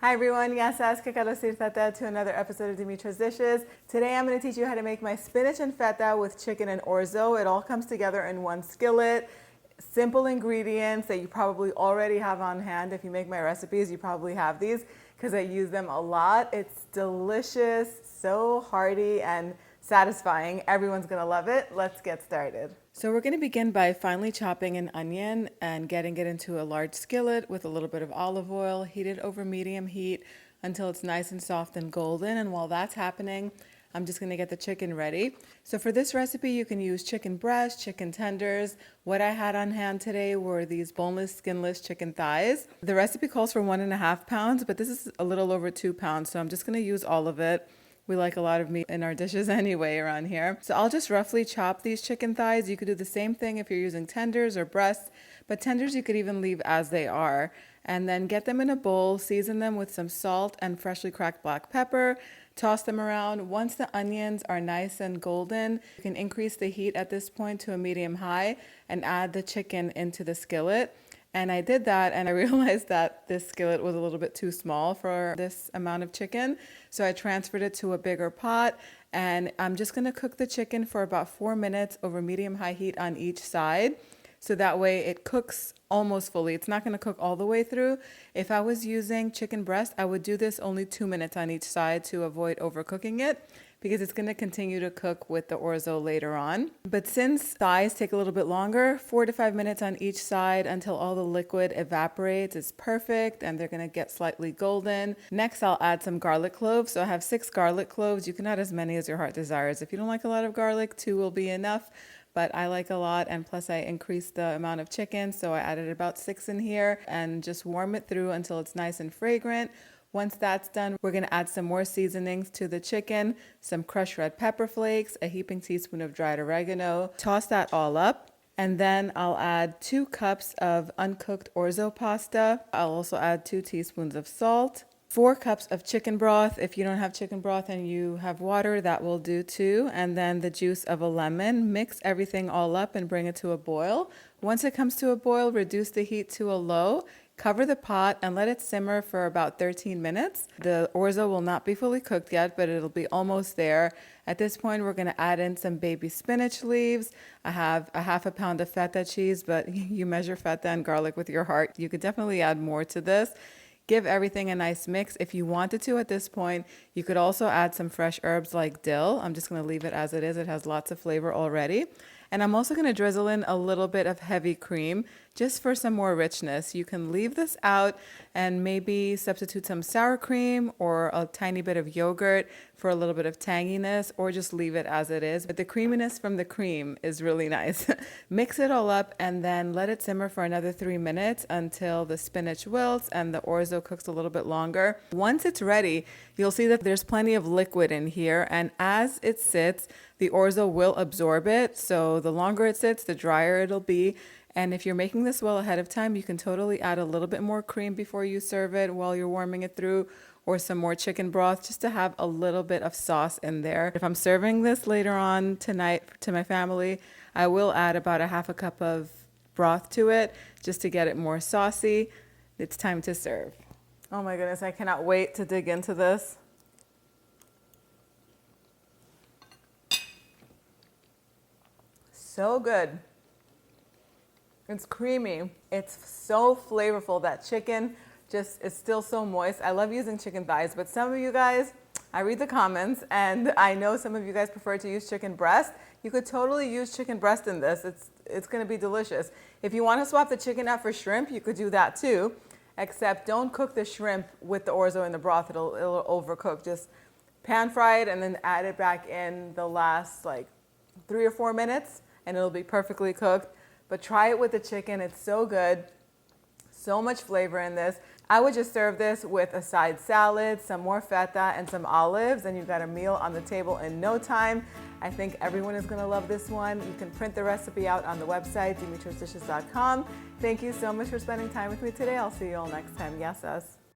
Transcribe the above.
Hi everyone, yasas, que kalosir tata to another episode of Dimitra's Dishes. Today I'm going to teach you how to make my spinach and feta with chicken and orzo. It all comes together in one skillet. Simple ingredients that you probably already have on hand. If you make my recipes, you probably have these because I use them a lot. It's delicious, so hearty and satisfying. Everyone's going to love it. Let's get started. So we're going to begin by finely chopping an onion and getting it into a large skillet with a little bit of olive oil. Heat it over medium heat until it's nice and soft and golden. And while that's happening, I'm just going to get the chicken ready. So for this recipe, you can use chicken breast, chicken tenders. What I had on hand today were these boneless, skinless chicken thighs. The recipe calls for 1.5 pounds, but this is a little over 2 pounds. So I'm just going to use all of it. We like a lot of meat in our dishes anyway around here. So I'll just roughly chop these chicken thighs. You could do the same thing if you're using tenders or breasts, but tenders you could even leave as they are. And then get them in a bowl, season them with some salt and freshly cracked black pepper, toss them around. Once the onions are nice and golden, you can increase the heat at this point to a medium high and add the chicken into the skillet. And I did that and I realized that this skillet was a little bit too small for this amount of chicken. So I transferred it to a bigger pot and I'm just going to cook the chicken for about 4 minutes over medium-high heat on each side. So that way it cooks almost fully. It's not going to cook all the way through. If I was using chicken breast, I would do this only 2 minutes on each side to avoid overcooking it, because it's going to continue to cook with the orzo later on. But since thighs take a little bit longer, 4 to 5 minutes on each side until all the liquid evaporates is perfect, and they're going to get slightly golden. Next, I'll add some garlic cloves. So I have 6 garlic cloves. You can add as many as your heart desires. If you don't like a lot of garlic, 2 will be enough. But I like a lot, and plus I increased the amount of chicken, so I added about 6 in here and just warm it through until it's nice and fragrant. Once that's done, we're going to add some more seasonings to the chicken, some crushed red pepper flakes, a heaping teaspoon of dried oregano. Toss that all up. And then I'll add 2 cups of uncooked orzo pasta. I'll also add 2 teaspoons of salt, 4 cups of chicken broth. If you don't have chicken broth and you have water, that will do too. And then the juice of a lemon. Mix everything all up and bring it to a boil. Once it comes to a boil, reduce the heat to a low. Cover the pot and let it simmer for about 13 minutes. The orzo will not be fully cooked yet, but it'll be almost there. At this point, we're going to add in some baby spinach leaves. I have a half a pound of feta cheese, but you measure feta and garlic with your heart. You could definitely add more to this. Give everything a nice mix. If you wanted to at this point, you could also add some fresh herbs like dill. I'm just going to leave it as it is. It has lots of flavor already. And I'm also going to drizzle in a little bit of heavy cream just for some more richness. You can leave this out and maybe substitute some sour cream or a tiny bit of yogurt for a little bit of tanginess, or just leave it as it is. But the creaminess from the cream is really nice. Mix it all up and then let it simmer for another 3 minutes until the spinach wilts and the orzo cooks a little bit longer. Once it's ready, you'll see that there's plenty of liquid in here, and as it sits, the orzo will absorb it. So the longer it sits, the drier it'll be. And if you're making this well ahead of time, you can totally add a little bit more cream before you serve it while you're warming it through, or some more chicken broth just to have a little bit of sauce in there. If I'm serving this later on tonight to my family, I will add about a half a cup of broth to it just to get it more saucy. It's time to serve. Oh my goodness, I cannot wait to dig into this. So good. It's creamy. It's so flavorful. That chicken just is still so moist. I love using chicken thighs, but some of you guys, I read the comments and I know some of you guys prefer to use chicken breast. You could totally use chicken breast in this. It's going to be delicious. If you want to swap the chicken out for shrimp, you could do that too, except don't cook the shrimp with the orzo in the broth. It'll overcook. Just pan fry it and then add it back in the last like 3 or 4 minutes and it'll be perfectly cooked. But try it with the chicken. It's so good. So much flavor in this. I would just serve this with a side salad, some more feta, and some olives, and you've got a meal on the table in no time. I think everyone is going to love this one. You can print the recipe out on the website, dimitrasdishes.com. Thank you so much for spending time with me today. I'll see you all next time. Yasas.